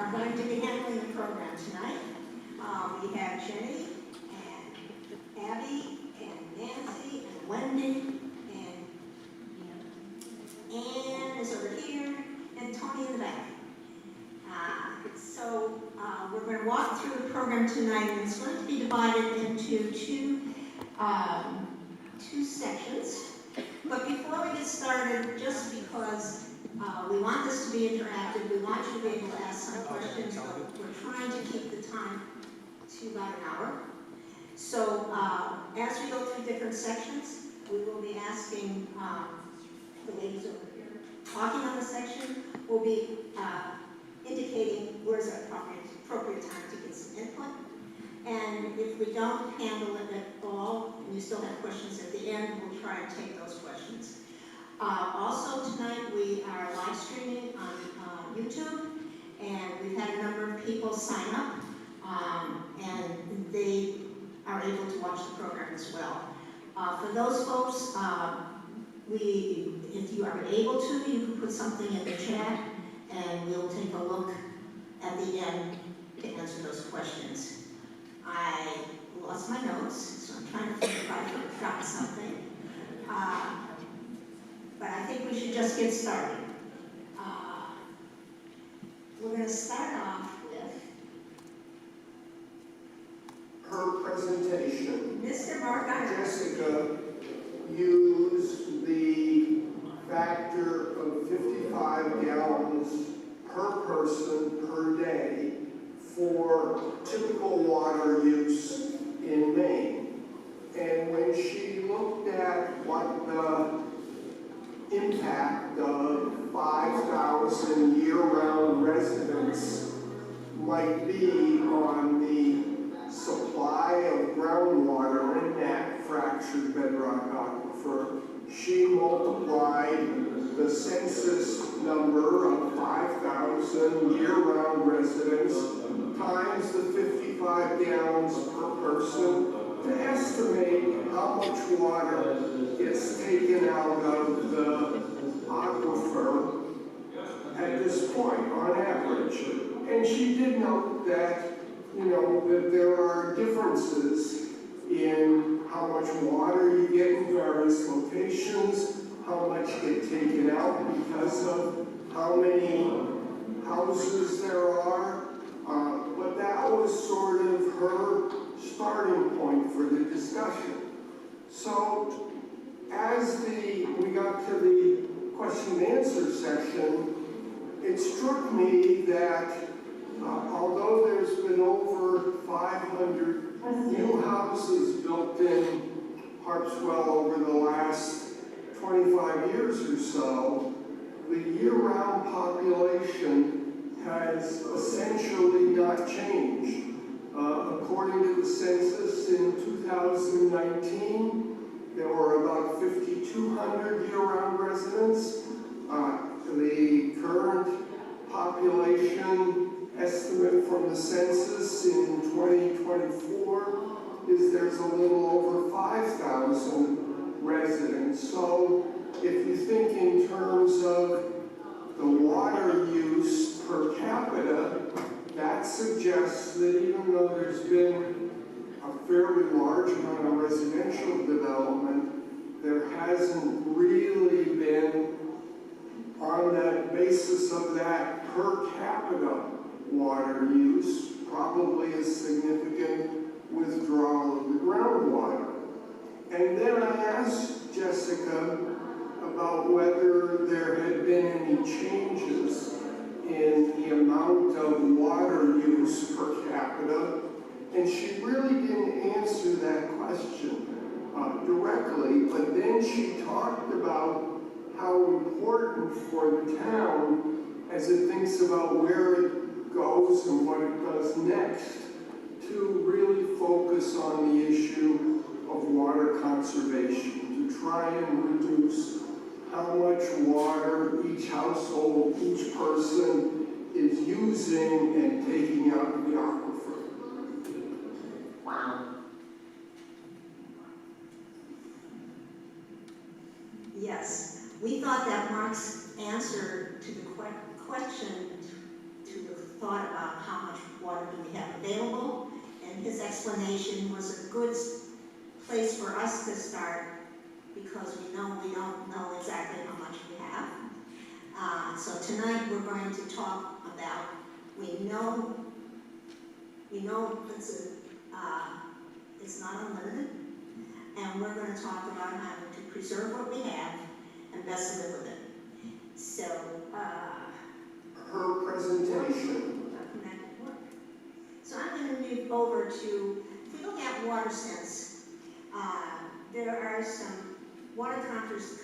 are going to be handling the program tonight. We have Jenny and Abby and Nancy and Wendy and Ann is over here and Tony in the back. We're going to walk through the program tonight, and it's going to be divided into two sections. But before we get started, just because we want this to be interactive, we want you to be able to ask some questions, but we're trying to keep the time to about an hour. So as we go through different sections, we will be asking the ladies over here, talking on the section, we'll be indicating where's the appropriate time to get some input. And if we don't handle it at all, and you still have questions at the end, we'll try and take those questions. Also tonight we are live streaming on YouTube, and we've had a number of people sign up, and they are able to watch the program as well. For those folks, if you are able to, you can put something in the chat, and we'll take a look at the end to answer those questions. I lost my notes, so I'm trying to think if I forgot something. But I think we should just get started. We're going to start off with her presentation. Mr. Mark. Jessica used the factor of 55 gallons per person per day for typical water use in Maine. And when she looked at what the impact of 5,000 year-round residents might be on the supply of groundwater in that fractured bedrock aquifer, she multiplied the census number of 5,000 year-round residents times the 55 gallons per person to estimate how much water gets taken out of the aquifer at this point on average. And she did note that, that there are differences in how much water you get in various locations, how much get taken out because of how many houses there are. But that was sort of her starting point for the discussion. So as we got to the question and answer session, it struck me that although there's been over 500 new houses built in Harpswell over the last 25 years or so, the year-round population has essentially not changed. According to the census in 2019, there were about 5,200 year-round residents. The current population estimate from the census in 2024 is there's a little over 5,000 residents. So if you think in terms of the water use per capita, that suggests that even though there's been a fairly large amount of residential development, there hasn't really been, on that basis of that per capita water use, probably a significant withdrawal of the groundwater. And then I asked Jessica about whether there had been any changes in the amount of water use per capita, and she really didn't answer that question directly, but then she talked about how important for the town, as it thinks about where it goes and what it does next, to really focus on the issue of water conservation, to try and reduce how much water each household, each person is using and taking out of the aquifer. Wow. Yes, we thought that Mark's answer to the question, to the thought about how much water do we have available, and his explanation was a good place for us to start, because we don't know exactly how much we have. So tonight we're going to talk about, we know it's not unlimited, and we're going to talk about how to preserve what we have and best live with it. So, her presentation. So I'm going to move over to, if we look at water sense, there are some water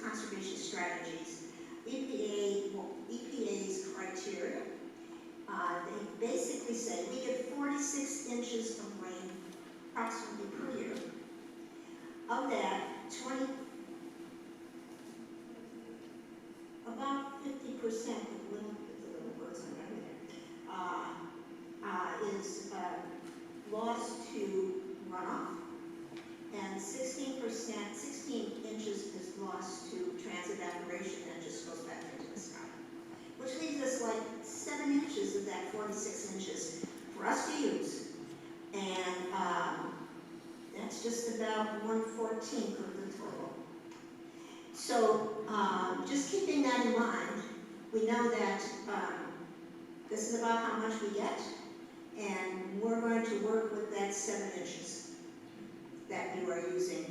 conservation strategies. EPA's criteria, they basically say we get 46 inches of rain approximately per year. Of that, about 50%, with the little words on there, is lost to runoff, and 16 inches is lost to transevaporation and just goes back into the sky, which leaves us like 7 inches of that 46 inches for us to use. And that's just about 1/14 of the total. So just keeping that in mind, we know that this is about how much we get, and we're going to work with that 7 inches that you are using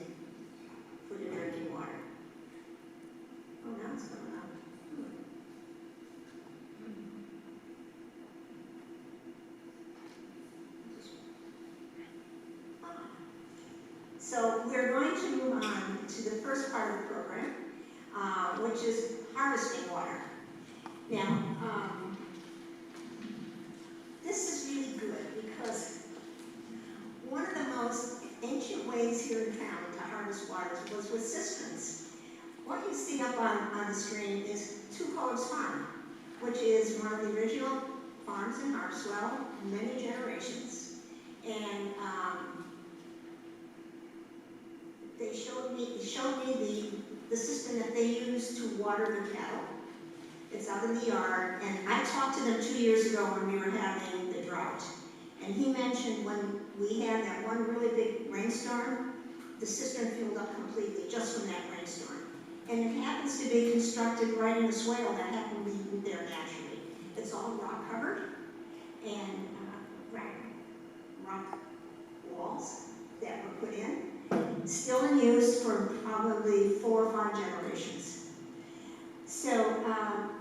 for your drinking water. Oh, now it's coming up. So we're going to move on to the first part of the program, which is harvesting water. Now, this is really good because one of the most ancient ways here in town to harvest water was with cisterns. What you see up on the screen is Two Coves Farm, which is one of the original farms in Harpswell, many generations. And they showed me the cistern that they use to water the cattle. It's out in the yard, and I talked to them 2 years ago when we were having the drought. And he mentioned when we had that one really big rainstorm, the cistern filled up completely just from that rainstorm. And it happens to be constructed right in the swale that happened to be there naturally. It's all rock covered and rock walls that were put in. Still in use for probably 4 or 5 generations. So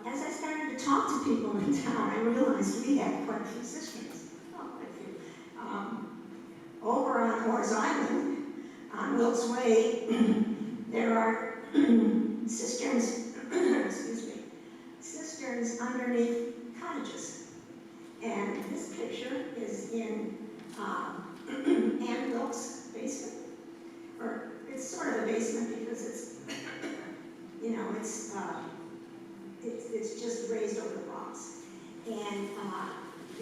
as I started to talk to people in town, I realized we had quite a few cisterns. Over on Orr's Island, on Wilkes Way, there are cisterns, cisterns underneath cottages. And this picture is in Ann Wilkes' basement. Or it's sort of a basement because it's, it's just raised over the rocks. And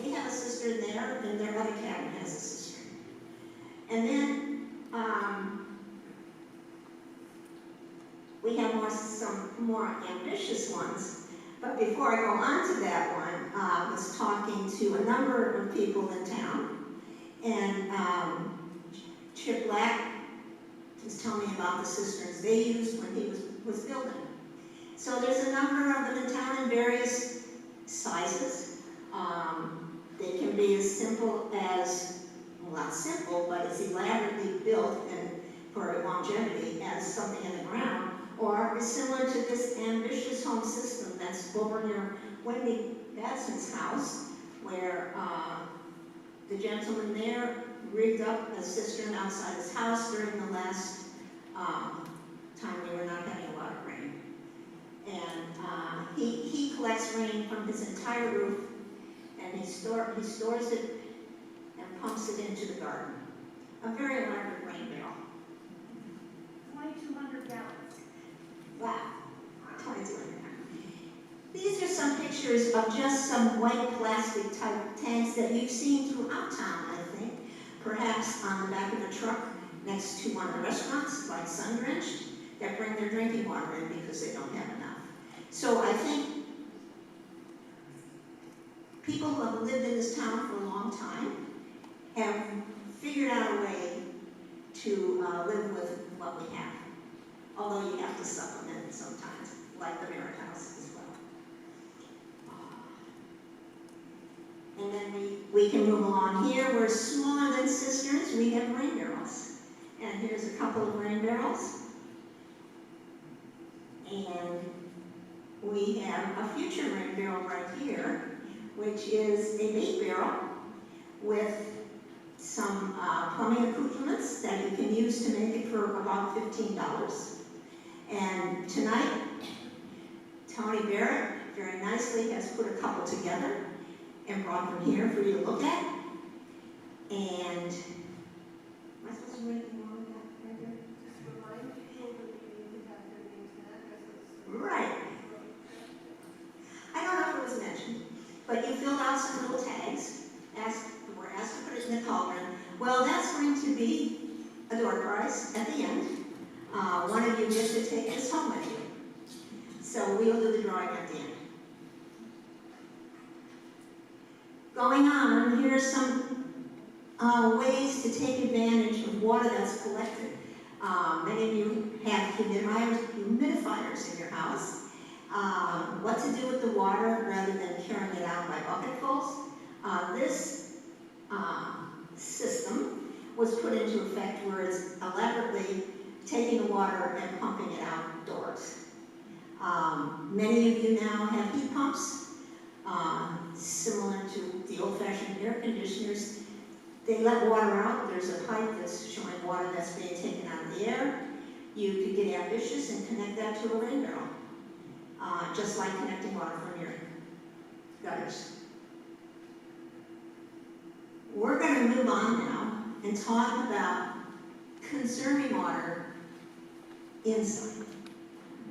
they have a cistern there, and their other cabin has a cistern. And then we have some more ambitious ones. But before I go on to that one, I was talking to a number of people in town, and Chip Black was telling me about the cisterns they used when he was building. So there's a number of them in town in various sizes. They can be as simple as, well, not simple, but as elaborately built and for longevity as something in the ground, or is similar to this ambitious home system that's over near Wendy Batson's house, where the gentleman there rigged up a cistern outside his house during the last time we were not having a lot of rain. And he collects rain from his entire roof, and he stores it and pumps it into the garden. A very elaborate rain barrel. 2,200 gallons. Wow, 2,200. These are some pictures of just some white plastic type tanks that you've seen throughout town, I think. Perhaps on the back of a truck next to one of the restaurants, like Sun-Drenched, that bring their drinking water in because they don't have enough. So I think people who have lived in this town for a long time have figured out a way to live with what we have. Although you have to supplement sometimes, like the Merritt House as well. And then we can move along here. We're smaller than cisterns. We have rain barrels. And here's a couple of rain barrels. And we have a future rain barrel right here, which is a bait barrel with some plumbing accoutrements that you can use to make it for about $15. And tonight, Tony Barrett very nicely has put a couple together and brought them here for you to look at. And, am I supposed to do anything wrong with that right there? Just remind people that they need to have their names and addresses. Right. I don't know if it was mentioned, but you filled out some little tags, were asked to put it in the cauldron. Well, that's going to be a door prize at the end. One of you gets to take this home with you. So we'll do the drawing at the end. Going on, here are some ways to take advantage of water that's collected. Many of you have humidifiers in your house. What to do with the water rather than carrying it out by bucketfuls. This system was put into effect where it's elaborately taking the water and pumping it outdoors. Many of you now have heat pumps, similar to the old-fashioned air conditioners. They let water out. There's a pipe that's showing water that's being taken out of the air. You could get ambitious and connect that to a rain barrel, just like connecting water from your gutters. We're going to move on now and talk about conserving water inside.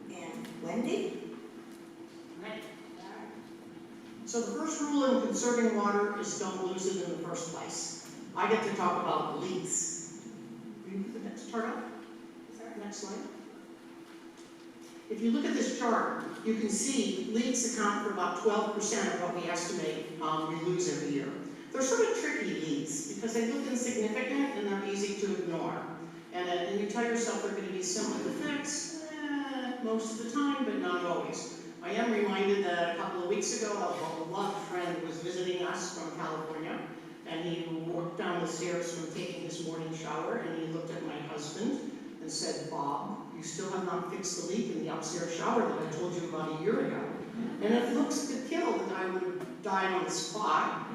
And Wendy? Right. So the first rule in conserving water is don't lose it in the first place. I get to talk about leaks. Will you put the next chart up? Next slide. If you look at this chart, you can see leaks account for about 12% of what we estimate we lose every year. They're sort of tricky leaks because they look insignificant and they're easy to ignore. And you tell yourself they're going to be simple to fix most of the time, but not always. I am reminded that a couple of weeks ago, a beloved friend was visiting us from California, and he walked down the stairs from taking his morning shower, and he looked at my husband and said, "Bob, you still have not fixed the leak in the upstairs shower that I told you about a year ago." And if looks could kill, then I would have died on the spot.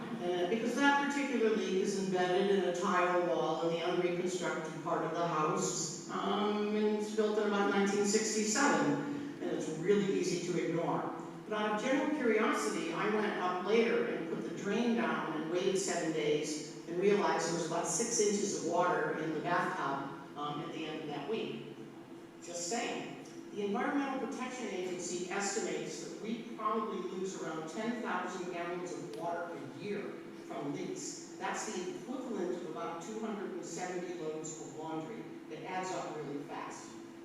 Because that particular leak is embedded in a tile wall in the unreconstructed part of the house, and it's built in about 1967, and it's really easy to ignore. But out of general curiosity, I went up later and put the drain down and waited 7 days and realized there was about 6 inches of water in the bathtub at the end of that week. Just saying. The Environmental Protection Agency estimates that we probably lose around 10,000 gallons of water a year from leaks. That's the equivalent of about 270 loads of laundry. It adds up really fast.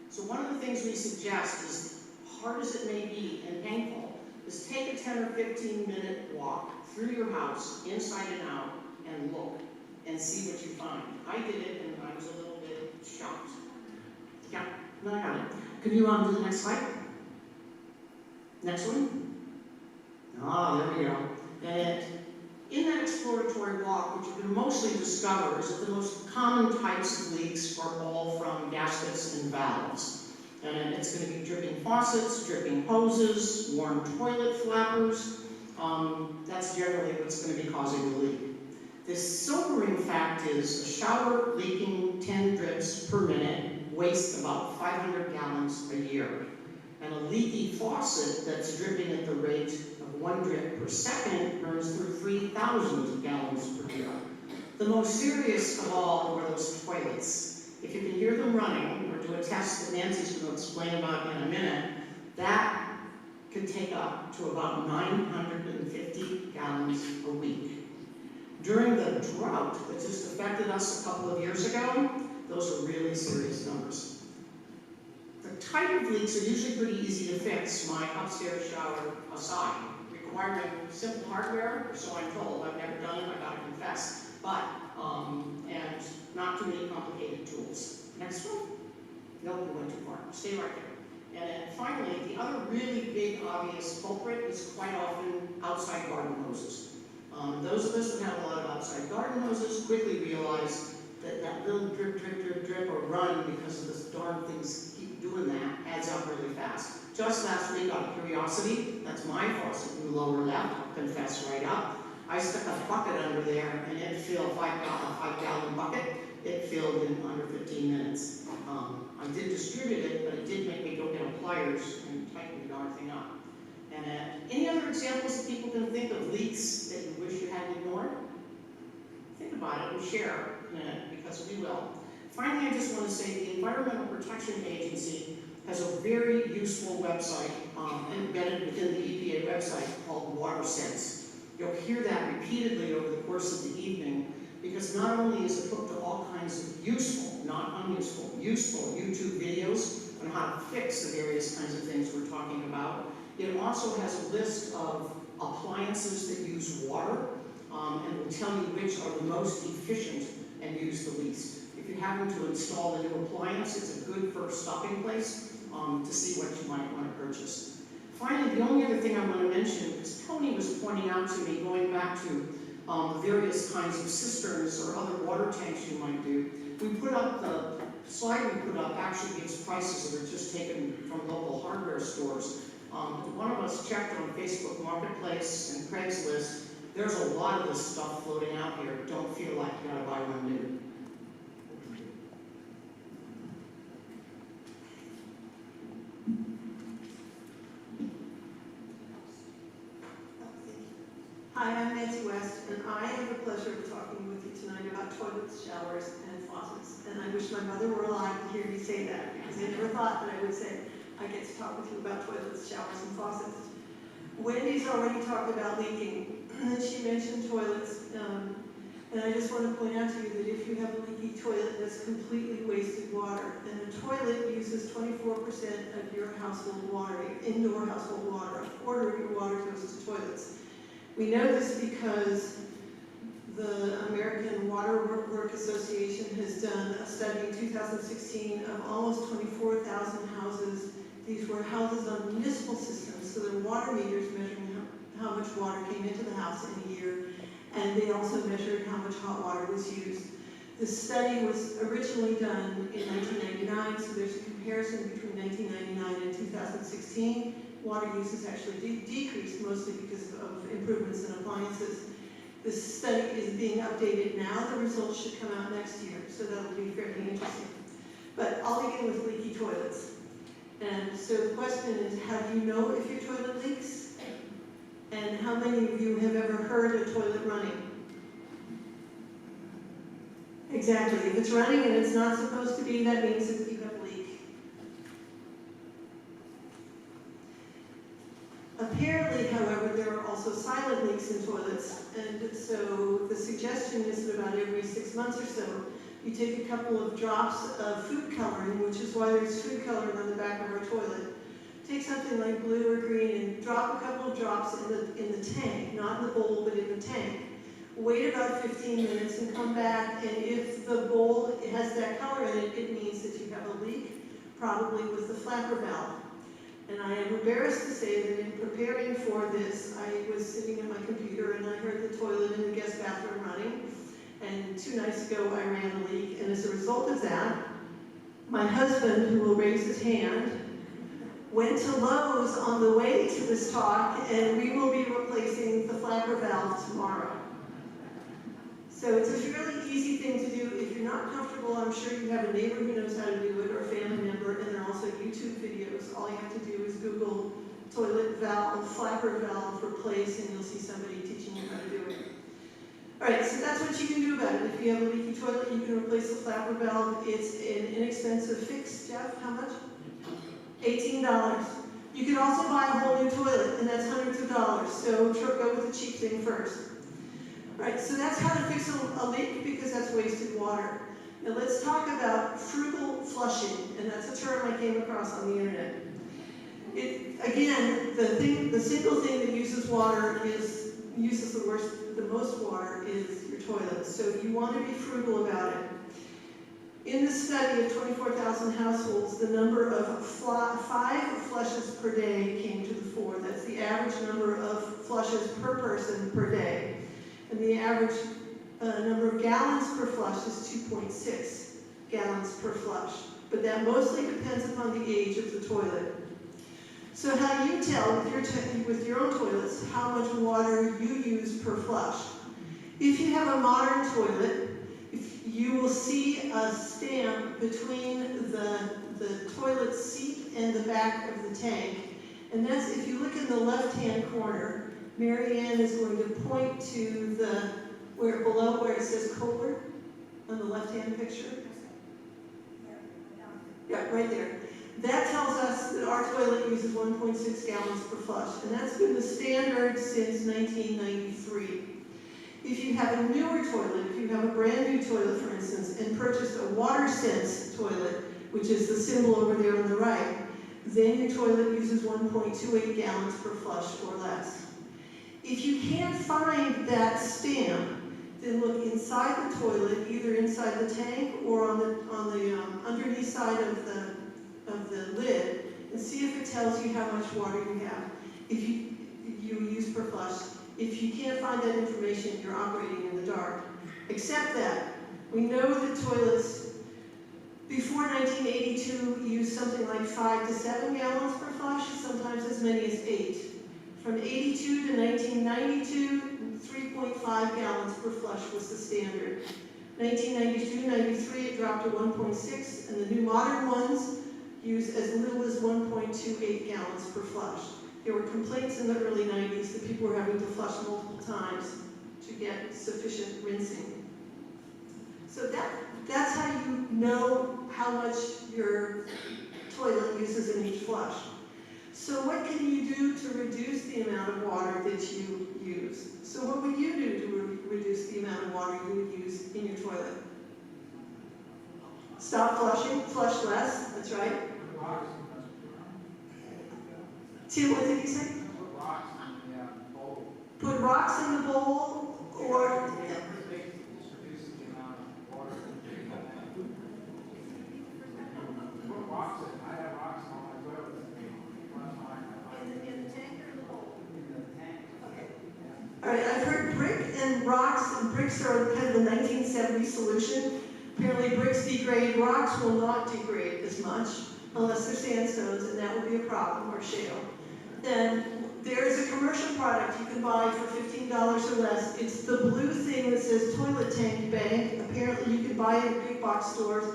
So one of the things we suggest is, hard as it may be and painful, is take a 10 or 15-minute walk through your house, inside and out, and look and see what you find. I did it and I was a little bit shocked. Yeah, no, I got it. Can you do the next slide? Next one? There we go. And in that exploratory walk, what you can mostly discover is that the most common types of leaks are all from gaskets and valves. And it's going to be dripping faucets, dripping hoses, worn toilet flappers. That's generally what's going to be causing the leak. The sobering fact is a shower leaking 10 drips per minute wastes about 500 gallons a year. And a leaky faucet that's dripping at the rate of 1 drip per second burns through 3,000 gallons per year. The most serious of all are those toilets. If you can hear them running, or do a test that Nancy's going to explain about in a minute, that could take up to about 950 gallons a week. During the drought that just affected us a couple of years ago, those are really serious numbers. The type of leaks are usually pretty easy to fix, my upstairs shower aside. requiring simple hardware, so I'm told. I've never done it, I gotta confess. But, and not too many complicated tools. Next one. Nope, we went too far. Stay right there. And then finally, the other really big obvious culprit is quite often outside garden hoses. Those of us that have a lot of outside garden hoses quickly realize that that little drip, drip, drip, drip, or run because of this darn things keep doing that adds up really fast. Just last week, out of curiosity, that's my faucet in the lower left, I'll confess right up. I stuck a bucket under there and it filled a 5-gallon bucket. It filled in under 15 minutes. I did distribute it, but it did make me go get pliers and tighten the darn thing up. And any other examples that people can think of leaks that you wish you hadn't ignored? Think about it and share because we will. Finally, I just want to say the Environmental Protection Agency has a very useful website embedded within the EPA website called WaterSense. You'll hear that repeatedly over the course of the evening because not only is it hooked to all kinds of useful, not unuseful, useful YouTube videos on how to fix the various kinds of things we're talking about, it also has a list of appliances that use water and will tell you which are the most efficient and use the least. If you're having to install a new appliance, it's a good first stopping place to see what you might want to purchase. Finally, the only other thing I want to mention, because Tony was pointing out to me, going back to the various kinds of cisterns or other water tanks you might do, we put up the slide we put up actually gives prices that are just taken from local hardware stores. One of us checked on Facebook Marketplace and Craigslist. There's a lot of this stuff floating out here. Don't feel like you gotta buy one new. Hi, I'm Nancy West, and I have the pleasure of talking with you tonight about toilets, showers, and faucets. And I wish my mother were alive to hear me say that, because I never thought that I would say I get to talk with you about toilets, showers, and faucets. Wendy's already talked about leaking, and she mentioned toilets. And I just want to point out to you that if you have a leaky toilet, that's completely wasted water. And a toilet uses 24% of your household water, indoor household water. A quarter of your water goes to toilets. We know this because the American Water Work Association has done a study in 2016 of almost 24,000 houses. These were houses on municipal systems, so there were water meters measuring how much water came into the house in a year, and they also measured how much hot water was used. The study was originally done in 1999, so there's a comparison between 1999 and 2016. Water use has actually decreased, mostly because of improvements in appliances. This study is being updated now. The results should come out next year, so that'll be fairly interesting. But I'll begin with leaky toilets. And so the question is, how do you know if your toilet leaks? And how many of you have ever heard a toilet running? Exactly. If it's running and it's not supposed to be, that means that you have a leak. Apparently, however, there are also silent leaks in toilets, and so the suggestion is that about every 6 months or so, you take a couple of drops of food coloring, which is why there's food coloring on the back of our toilet. Take something like blue or green and drop a couple of drops in the tank, not in the bowl, but in the tank. Wait about 15 minutes and come back, and if the bowl has that color in it, it means that you have a leak, probably with the flapper valve. And I am embarrassed to say that in preparing for this, I was sitting at my computer and I heard the toilet in the guest bathroom running. And 2 nights ago, I ran a leak. And as a result of that, my husband, who will raise his hand, went to Lowe's on the way to this talk, and we will be replacing the flapper valve tomorrow. So it's a fairly easy thing to do. If you're not comfortable, I'm sure you have a neighbor who knows how to do it, or a family member, and there are also YouTube videos. All you have to do is Google toilet valve, flapper valve replace, and you'll see somebody teaching you how to do it. All right, so that's what you can do about it. If you have a leaky toilet, you can replace the flapper valve. It's an inexpensive fix. Jeff, how much? $18. You can also buy a whole new toilet, and that's hundreds of dollars. So go with the cheap thing first. All right, so that's how to fix a leak, because that's wasted water. Now let's talk about frugal flushing, and that's a term I came across on the internet. again, the single thing that uses the most water is your toilet. So you want to be frugal about it. In the study of 24,000 households, the number of 5 flushes per day came to the fore. That's the average number of flushes per person per day. And the average number of gallons per flush is 2.6 gallons per flush. But that mostly depends upon the age of the toilet. So how do you tell with your own toilets how much water you use per flush? If you have a modern toilet, you will see a stamp between the toilet seat and the back of the tank. And that's, if you look in the left-hand corner, Mary Ann is going to point to below where it says Kohler on the left-hand picture. Yeah, right there. That tells us that our toilet uses 1.6 gallons per flush, and that's been the standard since 1993. If you have a newer toilet, if you have a brand new toilet, for instance, and purchased a WaterSense toilet, which is the symbol over there on the right, then your toilet uses 1.28 gallons per flush or less. If you can't find that stamp, then look inside the toilet, either inside the tank or on the underneath side of the lid, and see if it tells you how much water you have. If you use per flush. If you can't find that information, you're operating in the dark. Except that we know that toilets before 1982 used something like 5 to 7 gallons per flush, sometimes as many as 8. From 82 to 1992, 3.5 gallons per flush was the standard. 1992-93, it dropped to 1.6, and the new modern ones use as little as 1.28 gallons per flush. There were complaints in the early 90s that people were having to flush multiple times to get sufficient rinsing. So that's how you know how much your toilet uses in each flush. So what can you do to reduce the amount of water that you use? So what would you do to reduce the amount of water you would use in your toilet? Stop flushing, flush less, that's right. Tim, what did you say? Put rocks in the bowl. Put rocks in the bowl, or Reduces the amount of water. Put rocks in. I have rocks on my toilet. in the tank or in the bowl? In the tank. Okay. All right, I've heard brick and rocks, and bricks are kind of the 1970s solution. Apparently bricks degrade, rocks will not degrade as much unless they're sandstones, and that would be a problem, or shale. And there is a commercial product you can buy for $15 or less. It's the blue thing that says Toilet Tank Bank. Apparently you can buy it at big box stores.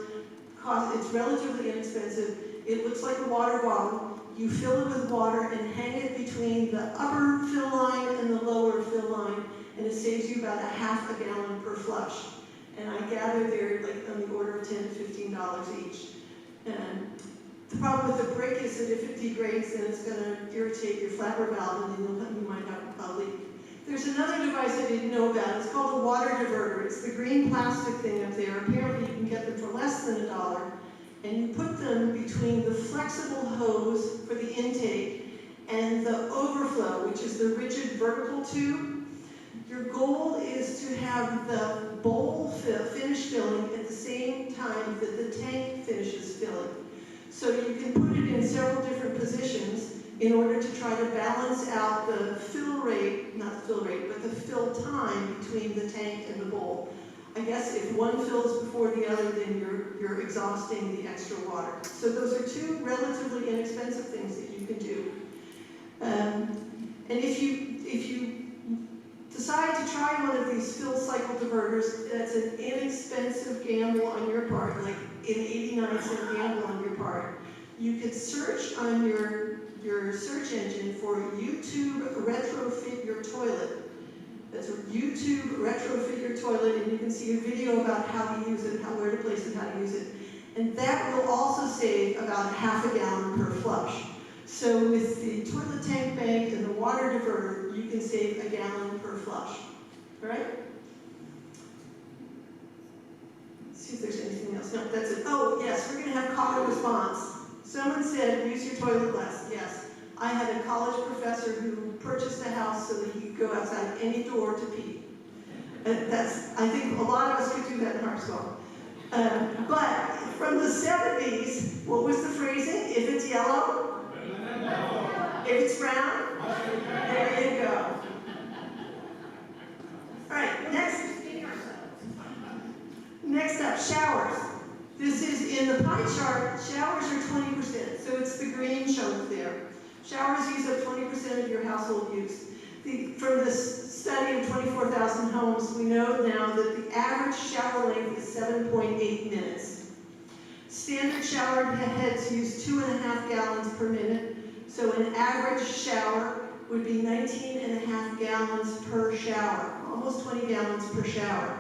It's relatively inexpensive. It looks like a water bottle. You fill it with water and hang it between the upper fill line and the lower fill line, and it saves you about ½ gallon per flush. And I gather they're like on the order of $10 to $15 each. And the problem with the brick is that if it degrades, then it's going to irritate your flapper valve, and then you might have a leak. There's another device I didn't know about. It's called a water diverter. It's the green plastic thing up there. Apparently you can get them for less than $1. And you put them between the flexible hose for the intake and the overflow, which is the rigid vertical tube. Your goal is to have the bowl finish filling at the same time that the tank finishes filling. So you can put it in several different positions in order to try to balance out the fill rate, not the fill rate, but the fill time between the tank and the bowl. I guess if one fills before the other, then you're exhausting the extra water. So those are two relatively inexpensive things that you can do. And if you decide to try one of these fill cycle diverters, that's an inexpensive gamble on your part, like an 89-cent gamble on your part. You could search on your search engine for YouTube retrofit your toilet. That's a YouTube retrofit your toilet, and you can see a video about how to use it, where to place it, how to use it. And that will also save about ½ gallon per flush. So with the toilet tank bank and the water diverter, you can save 1 gallon per flush. All right? Let's see if there's anything else. No, that's it. Oh, yes, we're going to have call and response. Someone said, use your toilet less. Yes. I had a college professor who purchased a house so that he could go outside any door to pee. And I think a lot of us could do that in Harpswell. But from the 70s, what was the phrasing? If it's yellow? If it's brown? There you go. All right, next up, showers. This is in the pie chart, showers are 20%, so it's the green chunk there. Showers use up 20% of your household use. From this study of 24,000 homes, we know now that the average shower length is 7.8 minutes. Standard shower heads use 2.5 gallons per minute, so an average shower would be 19.5 gallons per shower, almost 20 gallons per shower.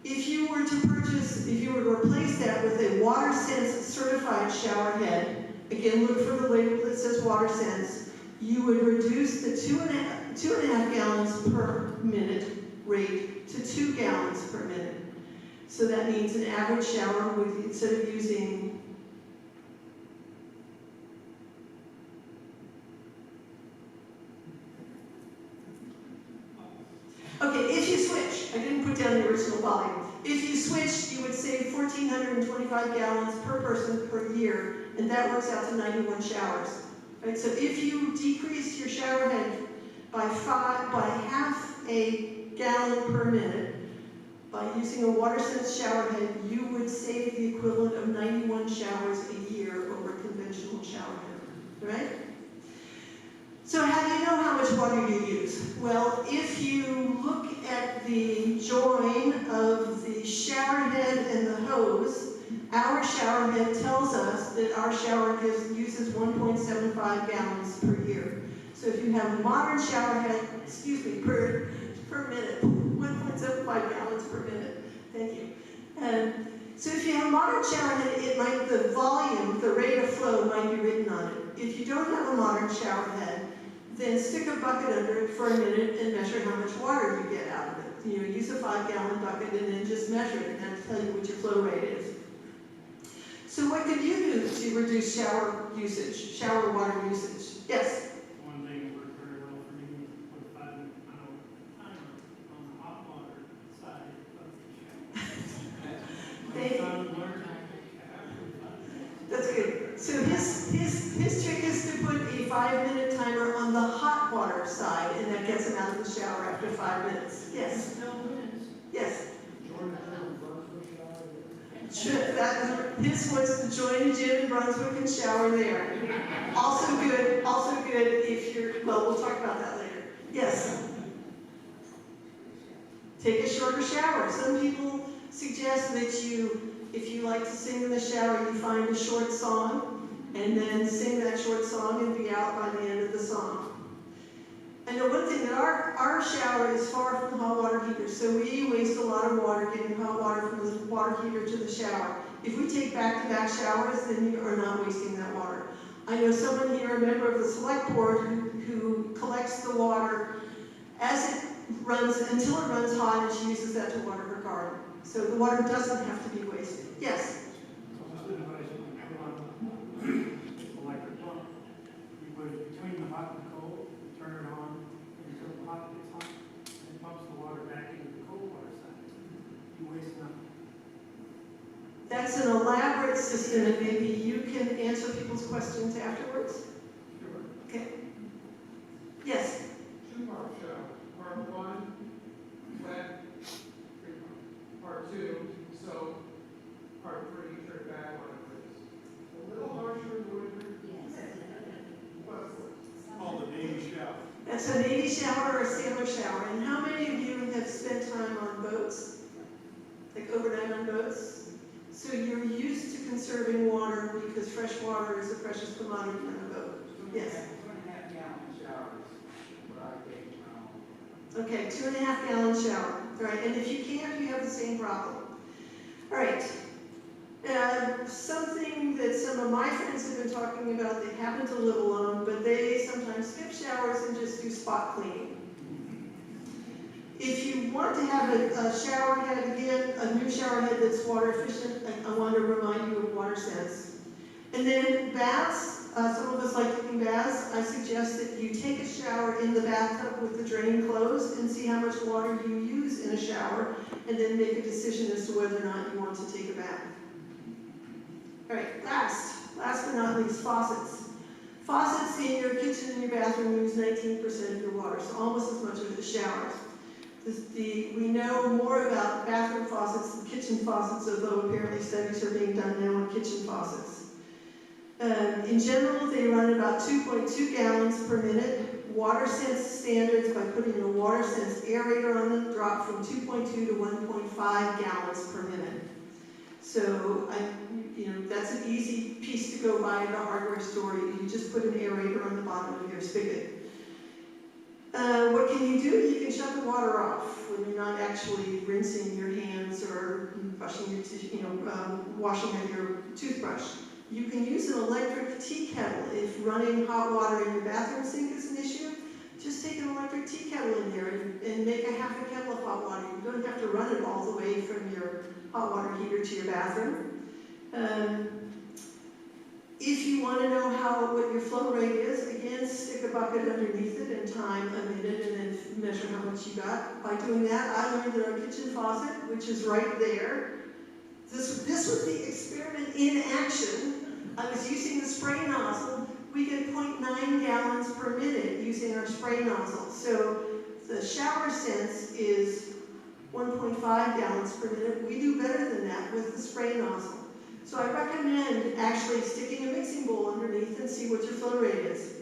If you were to replace that with a WaterSense certified shower head, again, look for the label that says WaterSense, you would reduce the 2.5 gallons per minute rate to 2 gallons per minute. So that means an average shower would, instead of using okay, if you switch, I didn't put down the original volume. If you switched, you would save 1,425 gallons per person per year, and that works out to 91 showers. Right? So if you decrease your shower head by half a gallon per minute, by using a WaterSense shower head, you would save the equivalent of 91 showers a year over a conventional shower head. Right? So how do you know how much water you use? Well, if you look at the join of the shower head and the hose, our shower head tells us that our shower uses 1.75 gallons per year. So if you have a modern shower head, per minute, 1.75 gallons per minute. Thank you. So if you have a modern shower head, the volume, the rate of flow might be written on it. If you don't have a modern shower head, then stick a bucket under it for a minute and measure how much water you get out of it. You know, use a 5-gallon bucket and then just measure it, and that'll tell you what your flow rate is. So what could you do to reduce shower water usage? Yes? One thing that worked very well for me was putting a timer on the hot water side of the shower. That's good. So his trick is to put a 5-minute timer on the hot water side, and that gets him out of the shower after 5 minutes. Yes? Yes? His was to join a gym in Brunswick and shower there. Also good if you're, well, we'll talk about that later. Yes? Take a shorter shower. Some people suggest that if you like to sing in the shower, you find a short song, and then sing that short song and be out by the end of the song. I know one thing, that our shower is far from hot water heaters, so we waste a lot of water getting hot water from the water heater to the shower. If we take back-to-back showers, then you are not wasting that water. I know someone here, a member of the select board, who collects the water as it runs, until it runs hot, and she uses that to water her garden. So the water doesn't have to be wasted. Yes? Electric pump. You put it between the hot and the cold, turn it on until the hot gets hot, and it pumps the water back into the cold water side. You waste nothing. That's an elaborate system, and maybe you can answer people's questions afterwards? Sure. Okay. Yes? 2-part show. Part 1, wet. Part 2, so part 3, turn back on it, please. A little harsher in the winter. Called the Navy shower. That's a Navy shower or a sailor shower. And how many of you have spent time on boats? Like overnight on boats? So you're used to conserving water because fresh water is a precious commodity on a boat. Yes? 2.5 gallon showers, what I take from. Okay, 2.5 gallon shower. All right, and if you can't, you have the same problem. All right. Something that some of my friends have been talking about, they happen to live alone, but they sometimes skip showers and just do spot cleaning. If you want to have a shower head, again, a new shower head that's water efficient, I want to remind you of WaterSense. And then baths, some of us like taking baths. I suggest that you take a shower in the bathtub with the drain closed and see how much water you use in a shower, and then make a decision as to whether or not you want to take a bath. All right, last but not least, faucets. Faucets in your kitchen and your bathroom use 19% of your water, so almost as much of the showers. We know more about bathroom faucets than kitchen faucets, although apparently studies are being done now on kitchen faucets. In general, they run about 2.2 gallons per minute. WaterSense standards, by putting a WaterSense aerator on them, drop from 2.2 to 1.5 gallons per minute. So, that's an easy piece to go buy at a hardware store. You just put an aerator on the bottom of your spigot. What can you do? You can shut the water off when you're not actually rinsing your hands or brushing your teeth, washing out your toothbrush. You can use an electric tea kettle. If running hot water in your bathroom sink is an issue, just take an electric tea kettle in there and make a half a kettle of hot water. You don't have to run it all the way from your hot water heater to your bathroom. If you want to know what your flow rate is, again, stick a bucket underneath it and time a minute and then measure how much you got. By doing that, I learned that our kitchen faucet, which is right there, this was the experiment in action. I was using the spray nozzle. We get 0.9 gallons per minute using our spray nozzle. So the shower sense is 1.5 gallons per minute. We do better than that with the spray nozzle. So I recommend actually sticking a mixing bowl underneath and see what your flow rate is.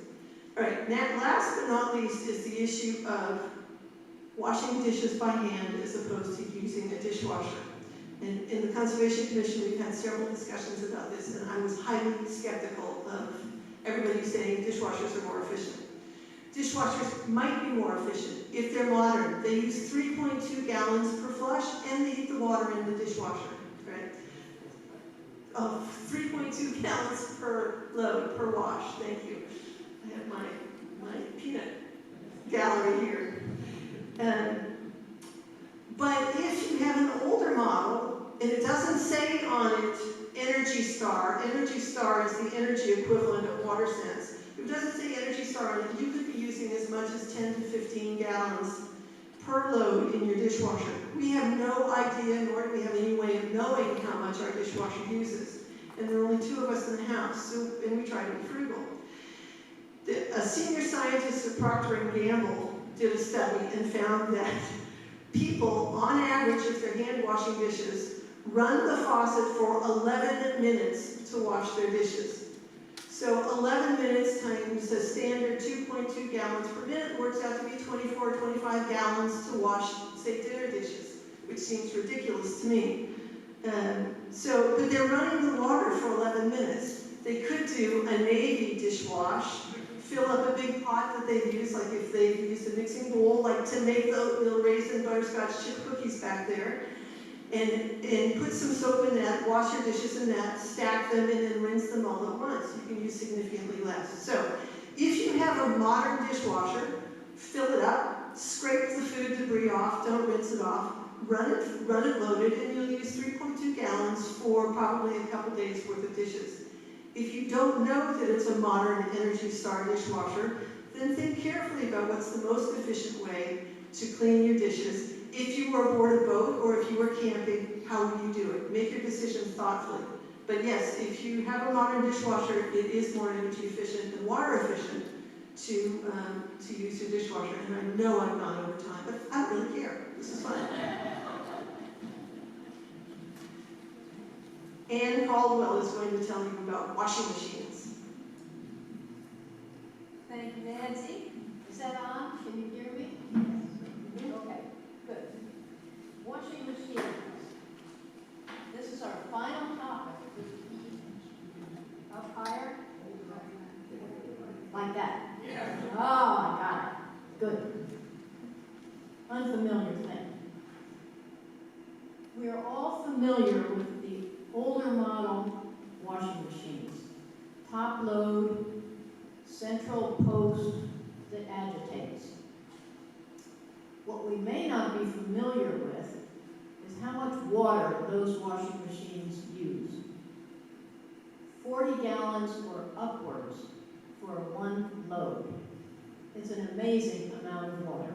All right, now last but not least is the issue of washing dishes by hand as opposed to using a dishwasher. And in the Conservation Commission, we've had several discussions about this, and I was highly skeptical of everybody saying dishwashers are more efficient. Dishwashers might be more efficient if they're modern. They use 3.2 gallons per flush, and they heat the water in the dishwasher, right? 3.2 gallons per load, per wash. Thank you. I have my peanut gallery here. But if you have an older model, and it doesn't say on it Energy Star is the energy equivalent of WaterSense. If it doesn't say Energy Star on it, you could be using as much as 10 to 15 gallons per load in your dishwasher. We have no idea, nor do we have any way of knowing how much our dishwasher uses. And there are only 2 of us in the house, and we try to be frugal. A senior scientist at Procter & Gamble did a study and found that people, on average, if they're hand washing dishes, run the faucet for 11 minutes to wash their dishes. So 11 minutes times a standard 2.2 gallons per minute works out to be 24, 25 gallons to wash, say, dinner dishes, which seems ridiculous to me. But they're running the water for 11 minutes. They could do a Navy dishwash, fill up a big pot that they've used, like if they've used a mixing bowl, like to make the oatmeal raisin butterscotch chip cookies back there, and put some soap in that, wash your dishes in that, stack them, and then rinse them all at once. You can use significantly less. So, if you have a modern dishwasher, fill it up, scrape the food debris off, don't rinse it off, run it loaded, and you'll use 3.2 gallons for probably a couple days worth of dishes. If you don't know that it's a modern Energy Star dishwasher, then think carefully about what's the most efficient way to clean your dishes. If you were aboard a boat or if you were camping, how would you do it? Make your decision thoughtfully. But yes, if you have a modern dishwasher, it is more energy efficient and water efficient to use your dishwasher. And I know I've gone over time, but I don't really care. This is fun. Ann Caldwell is going to tell you about washing machines. Thank you, Nancy. Is that on? Can you hear me? Okay, good. Washing machines. This is our final topic for the evening. Up higher? Like that? Yeah. Oh, I got it. Good. Unfamiliar thing. We are all familiar with the older model washing machines. Top load, central post that agitates. What we may not be familiar with is how much water those washing machines use. 40 gallons or upwards for one load. It's an amazing amount of water.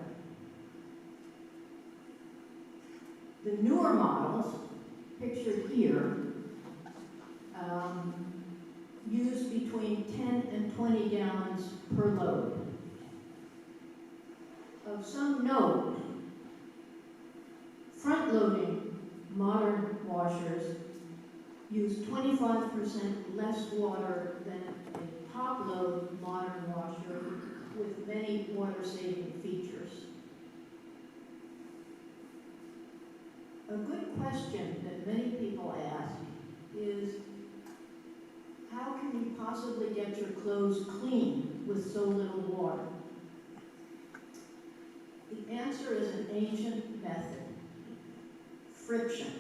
The newer models, pictured here, use between 10 and 20 gallons per load. Of some note, front-loading modern washers use 25% less water than a top-load modern washer with many water-saving features. A good question that many people ask is, how can you possibly get your clothes clean with so little water? The answer is an ancient method: friction.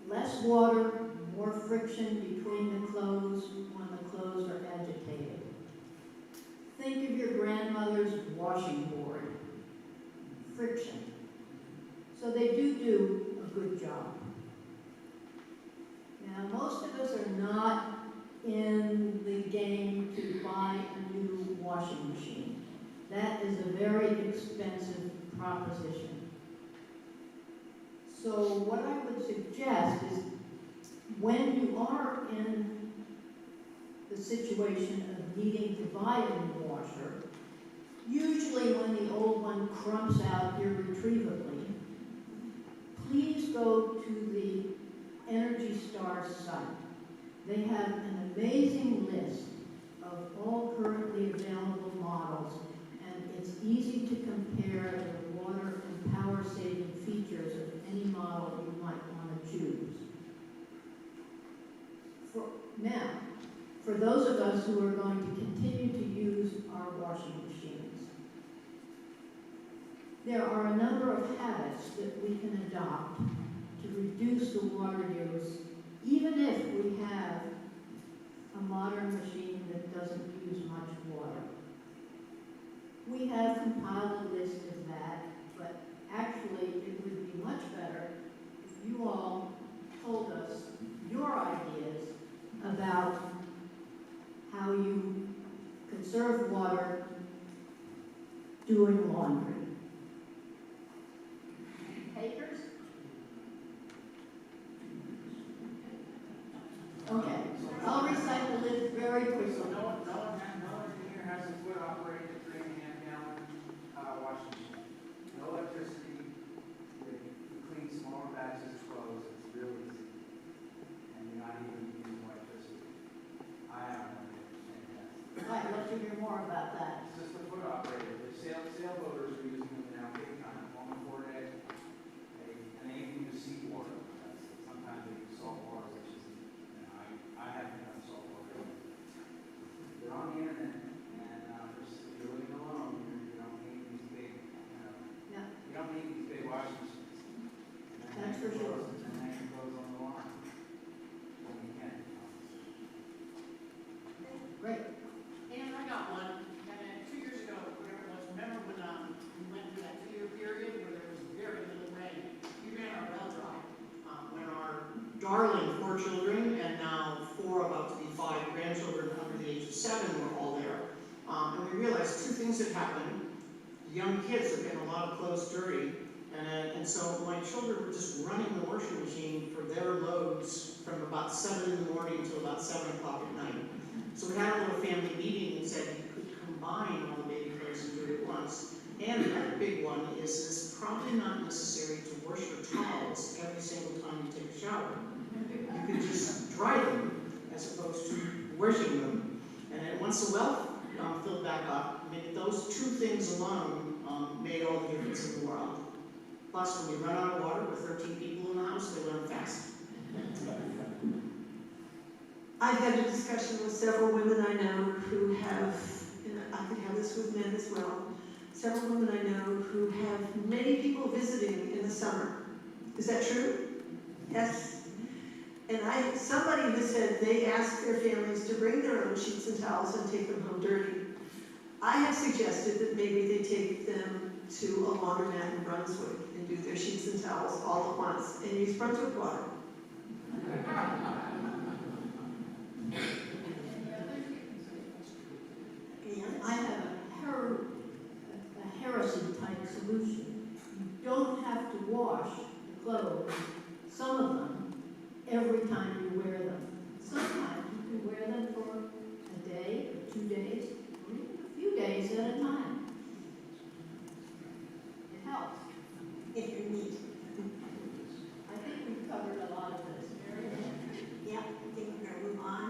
Less water, more friction between the clothes when the clothes are agitated. Think of your grandmother's washing board. Friction. So they do a good job. Now, most of us are not in the game to buy a new washing machine. That is a very expensive proposition. So what I would suggest is, when you are in the situation of needing to buy a new washer, usually when the old one crumps out irretrievably, please go to the Energy Star site. They have an amazing list of all currently available models, and it's easy to compare the water and power saving features of any model you might want to choose. Now, for those of us who are going to continue to use our washing machines, there are a number of habits that we can adopt to reduce the water use, even if we have a modern machine that doesn't use much water. We have compiled a list of that, but actually it would be much better if you all told us your ideas about how you conserve water doing laundry. Takers? Okay, I'll recite the list very quickly. No one here has a foot operated 3.5 gallon washing machine. No electricity. We clean smaller batches of clothes. It's real easy. And you're not even using electricity. I have one. It's fantastic. I'd love to hear more about that. It's just a foot operated. The sailboaters are using them now big time. On the forehead, and they even use seawater. Sometimes they use salt water, which is, I haven't done salt water. They're on the internet, and if you're living alone, you don't need these big, Yeah. you don't need these big washing machines. That's for sure. And hang your clothes on the line. When you can. Great. And I got one, and 2 years ago, whatever it was, remember when we went through that 2-year period where there was very little rain? We ran our well dry when our darling 4 children, and now 4, about to be 5 grandchildren under the age of 7 were all there. And we realized 2 things had happened. The young kids are getting a lot of clothes dirty, and so my children were just running the washing machine for their loads from about 7 in the morning till about 7 o'clock at night. So we had a little family meeting and said you could combine all the baby clothes and do it at once. And the other big one is it's probably not necessary to wash your towels every single time you take a shower. You could just dry them as opposed to washing them. And then once the well filled back up, those 2 things alone made all the difference in the world. Plus, when we run out of water with 13 people in the house, they learn fast. I've had a discussion with several women I know who have, and I could have this with men as well, several women I know who have many people visiting in the summer. Is that true? Yes. And somebody has said they ask their families to bring their own sheets and towels and take them home dirty. I have suggested that maybe they take them to a laundromat in Brunswick and do their sheets and towels all at once and use Brunswick water. Any others? I have a heresy type solution. You don't have to wash the clothes, some of them, every time you wear them. Sometimes you can wear them for a day or 2 days, or even a few days at a time. It helps. If you're neat. I think we've covered a lot of this. Yeah, I think we're gonna move on.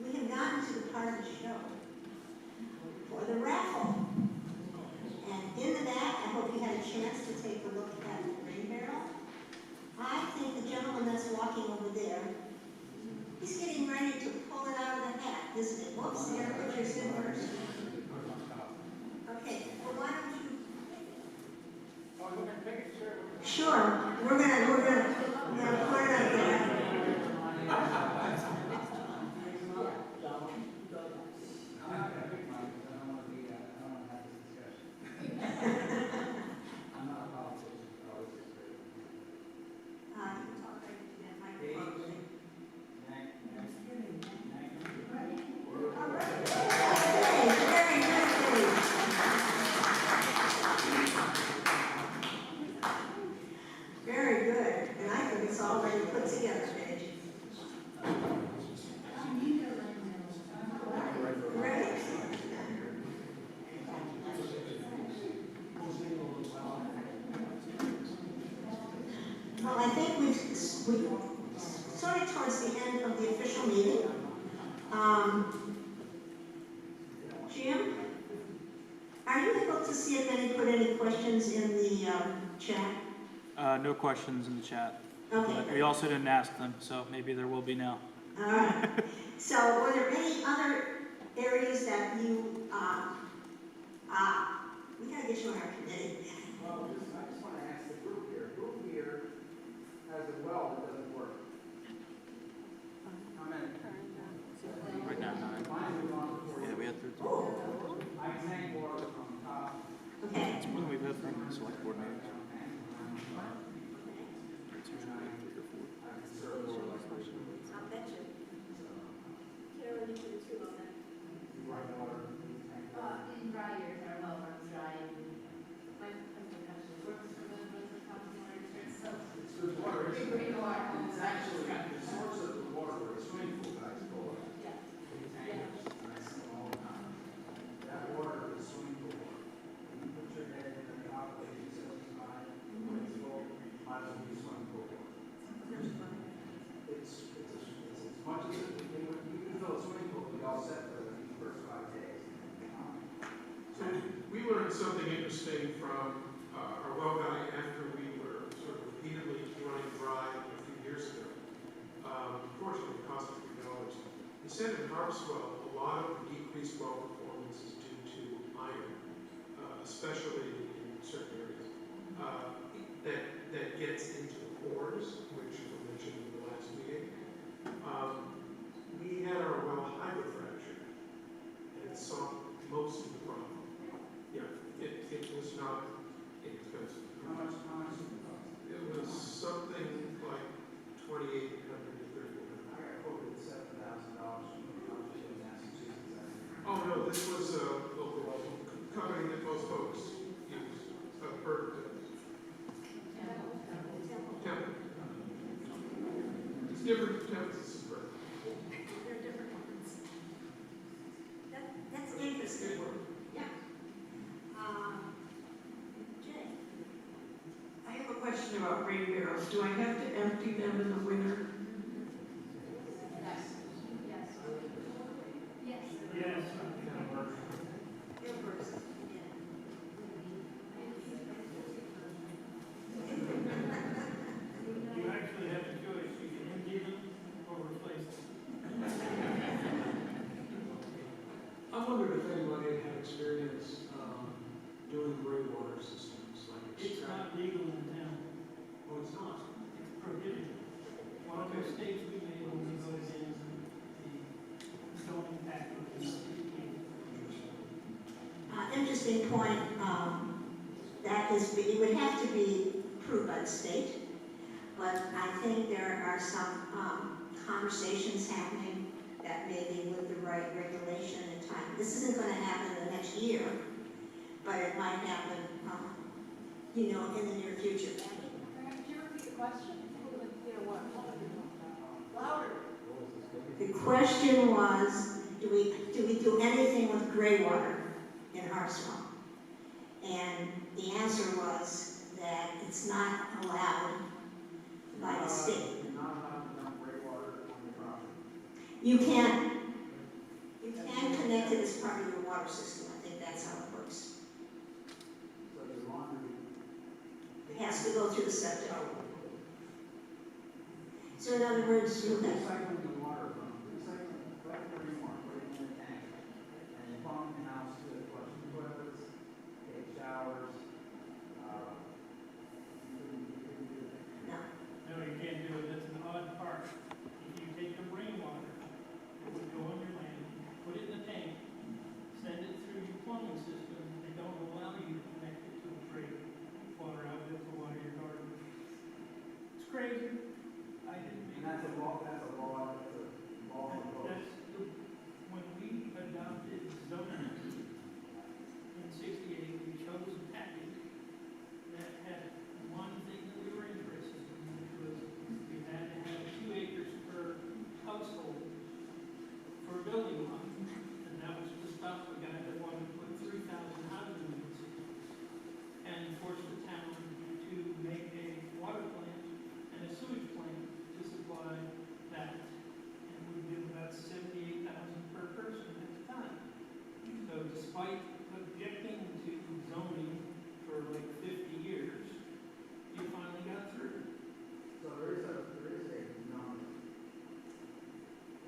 We have gotten to the part of the show for the raffle. And in the back, I hope you had a chance to take a look at the rain barrel. I think the gentleman that's walking over there, he's getting ready to pull it out of the hat, isn't it? Whoops, there, put yours in first. Okay, well, why don't you? Sure, we're gonna put it up there. I'm not gonna pick mine because I don't want to have this discussion. I'm not a politician, but I always disagree. You can talk right to that microphone. All right. Okay, very good. Very good, and I think it's already put together, Paige. Great. Well, I think we've sort of towards the end of the official meeting. Jim, are you able to see if any put any questions in the chat? No questions in the chat. Okay. But we also didn't ask them, so maybe there will be now. All right. So were there any other areas that you, we gotta get you on our committee. Well, I just want to ask the group here has a well that doesn't work. How many? Right now, Mine was on before. yeah, we had 13. I drank water from top. Okay. It's more than we've had from select board meetings. It's usually 3 or 4. I conserve water like this. I'll bet you. Carolyn, you can too on that. You run water. In dry years, our well runs dry, and my husband actually works for the Conservation Commission, so It's good water. we bring our own. It's actually the source of the water where the swimming pool guys go up. Yeah. Tankers, and I see them all the time. That water is swimming pool water. You put your head in the top of it, it says it's high, when it's full, might as well be swimming pool water. It's as much as, you can fill a swimming pool, be all set for the first 5 days. So we learned something interesting from our well guy after we were sort of repeatedly running dry a few years ago. Fortunately, it cost us $3. He said in Harpswell, a lot of the decreased well performance is due to iron, especially in certain areas, that gets into the pores, which were mentioned in the last meeting. We had our well hydrofractured, and it solved most of the problem. Yeah, it was not inexpensive. How much did it cost? It was something like $2,800 to $3,400. I got quoted $7,000 from the company in Massachusetts. Oh, no, this was a local company that most folks use, Temple. It's different from Temple, this is Bert. They're different ones. That's interesting. Yeah. Jay? I have a question about rain barrels. Do I have to empty them in the winter? Yes. Yes. Yes. Yes. Your first. Yeah. You actually have a choice, you can empty them or replace them. I wondered if anybody had experience doing gray water systems, like It's not legal in town, Oh, it's not. it's prohibited. One of the mistakes we made when we voted in the zoning pact was Interesting point. That is, it would have to be approved by the state, but I think there are some conversations happening that maybe with the right regulation and time. This isn't gonna happen in the next year, but it might happen, you know, in the near future. Could you repeat the question? People couldn't hear what louder. The question was, do we do anything with gray water in Harpswell? And the answer was that it's not allowed by the state. You're not allowed to dump gray water on your property. You can connect it as part of your water system. I think that's how it works. So your laundry. It has to go through the septic. So in other words, you have, Recycling the water from, collect the rainwater, put it in a tank, and then pump the house to flush the toilets, take showers, no. No, you can't do it, that's an odd part. If you take the rainwater, it would go on your land, put it in a tank, send it through your plumbing system, they don't allow you to connect it to a great water outlet to water your garden. It's crazy. I didn't and mean that's a law of the code. when we adopted zoning in '68, we chose a package that had one thing that we were interested in, which was we had to have 2 acres per household for a building lot. And that was to stop the guy that wanted to put 3,000 houses in the city and force the town to make a water plant and a sewage plant to supply that. And we did about 78,000 per person at the time. So despite objecting to zoning for like 50 years, you finally got through. So there is a number.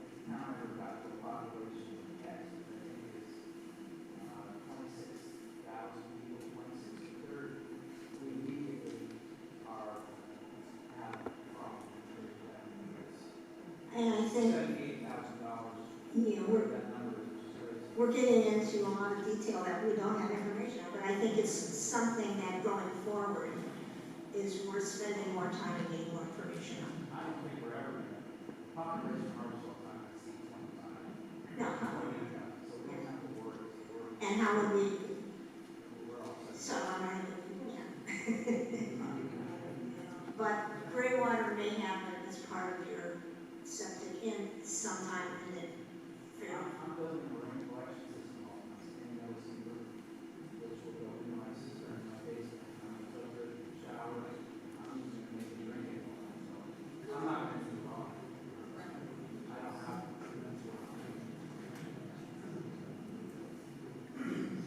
The town ever got the population of Texas, I think it's 26,000 people, 26 to 30. We immediately are have a problem with that because And I think, $78,000. you know, That number is crazy. we're getting into a lot of detail that we don't have information on, but I think it's something that going forward is worth spending more time and getting more information on. I don't think we're ever going to, population Harpswell time at sea 25. No, So we don't have to worry. and how would we, We're all set. so I'm not even, yeah. But gray water may happen as part of your septic in sometime in the fair. I'm building a rain collection system on my standing LC roof, which will go in my cistern, my basement, I'm gonna filter it, shower it, I'm just gonna make it drinking water, so I'm not gonna do wrong. I don't have to.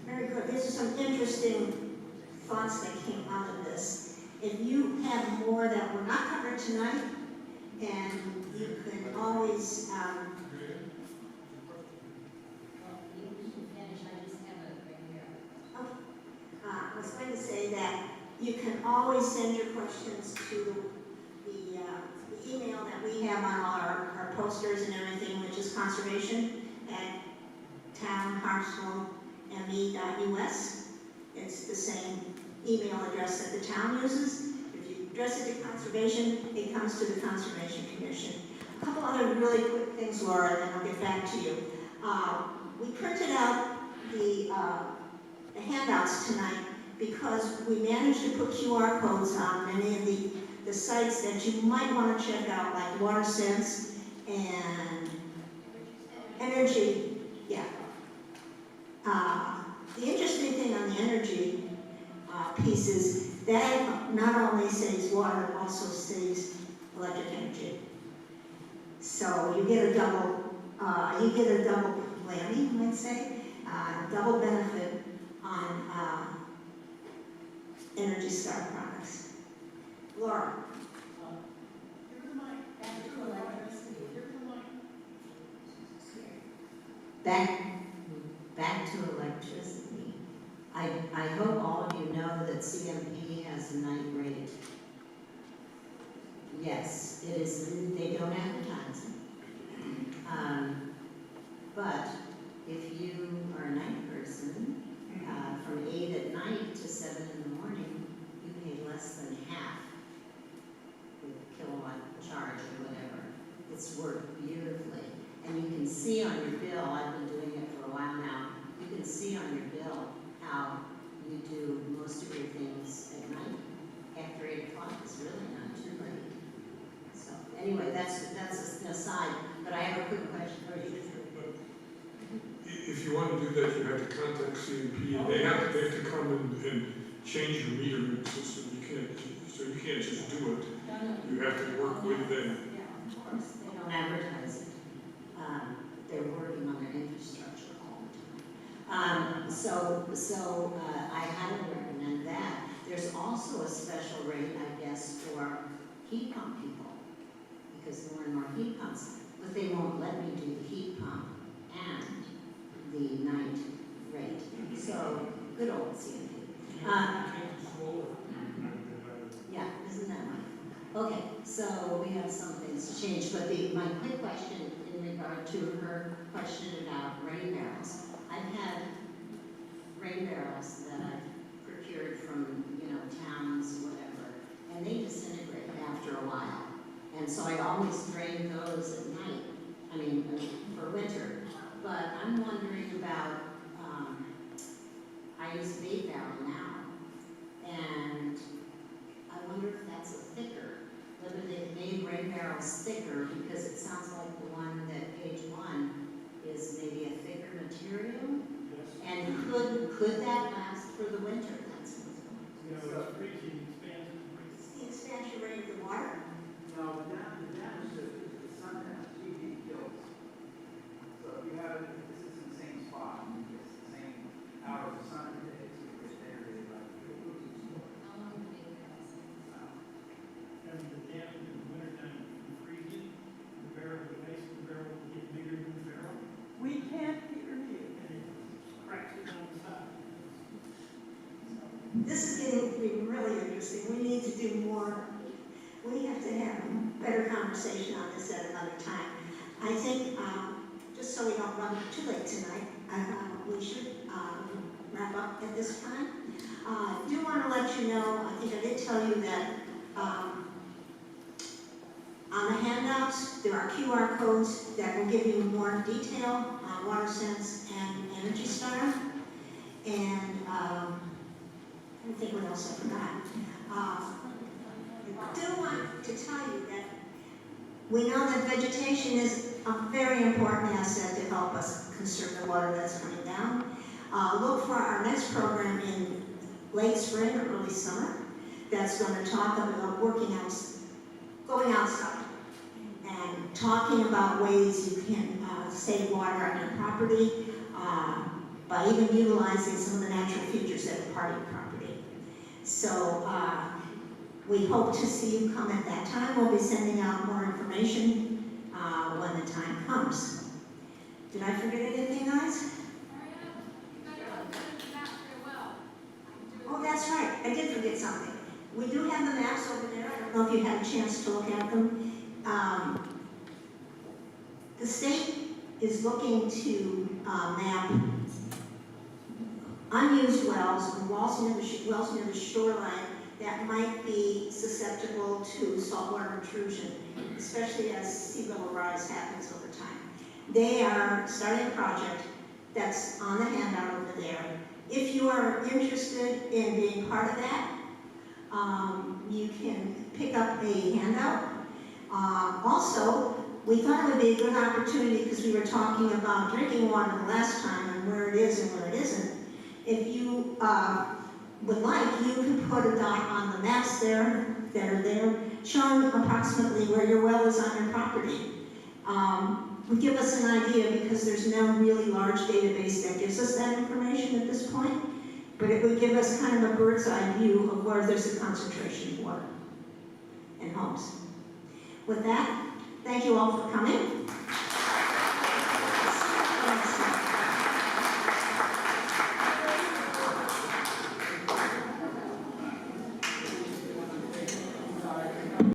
Very good. These are some interesting thoughts that came out of this. If you have more that were not covered tonight, and you could always, You can finish, I just have it right here. I was going to say that you can always send your questions to the email that we have on all our posters and everything, which is conservation@townharpswellme.us. It's the same email address that the town uses. If you address it to conservation, it comes to the Conservation Commission. A couple other really quick things, Laura, and then I'll get back to you. We printed out the handouts tonight because we managed to put QR codes on many of the sites that you might want to check out, like WaterSense and Energy, yeah. The interesting thing on the energy piece is that not only saves water, it also saves electric energy. So you get a double whammy, you might say, double benefit on Energy Star products. Laura. Back to electricity. I hope all of you know that CMP has a night rate. Yes, it is, they don't advertise it. But if you are a night person, from 8 at night to 7 in the morning, you pay less than half the kilowatt charge or whatever It's worked beautifully. And you can see on your bill, I've been doing it for a while now, you can see on your bill how you do most of your things at night. After 8 o'clock is really not too late. So anyway, that's an aside, but I have a quick question for you. If you want to do that, you have to contact CMP, and they have to come and change your metering system. You can't just do it. You have to work with them. Yeah, of course, they don't advertise it. They're working on their infrastructure all the time. I highly recommend that. There's also a special rate, I guess, for heat pump people, because more and more heat pumps, but they won't let me do the heat pump and the night rate. So, good old CMP. Yeah, isn't that right? Okay, so we have some things to change, but my quick question in regard to her question about rain barrels. I've had rain barrels that I've procured from, towns, whatever, and they disintegrate after a while. And so I always drain those at night, for winter. But I'm wondering about, I use a 8 barrel now, and I wonder if that's a thicker, whether they've made rain barrels thicker, because it sounds like the one that page 1 is maybe a thicker material. And could that last for the winter? That's It's the expansion rate of the water. No, the damage to the sun damage, UV kills. So if you have it, if this is in the same spot, it's the same hours of sun every day, it's going to get degraded by How long do they last? And the damage in the wintertime from freezing, the barrel, the base of the barrel will get bigger than the barrel. We can't hear you. And it cracks it on the side. This is getting to be really interesting. We need to do more. We have to have a better conversation on this at another time. I think, just so we don't run too late tonight, we should wrap up at this time. I do want to let you know, I think I did tell you that on the handouts, there are QR codes that will give you more detail on WaterSense and Energy Star. And I don't think what else I forgot. I do want to tell you that we know that vegetation is a very important asset to help us conserve the water that's coming down. Look for our next program in late spring or early summer that's going to talk about going outside and talking about ways you can save water on your property by even utilizing some of the natural features that are part of your property. So we hope to see you come at that time. We'll be sending out more information when the time comes. Did I forget anything, guys? Oh, that's right. I did forget something. We do have the maps over there. I don't know if you had a chance to look at them. The state is looking to map unused wells and wells near the shoreline that might be susceptible to saltwater intrusion, especially as sea level rise happens over time. They are starting a project that's on the handout over there. If you are interested in being part of that, you can pick up a handout. Also, we thought it would be a good opportunity because we were talking about drinking water the last time and where it is and where it isn't. If you would like, you can put a dot on the maps that are there, showing approximately where your well is on your property. Would give us an idea because there's no really large database that gives us that information at this point, but it would give us kind of a bird's eye view of where there's a concentration of water in homes. With that, thank you all for coming.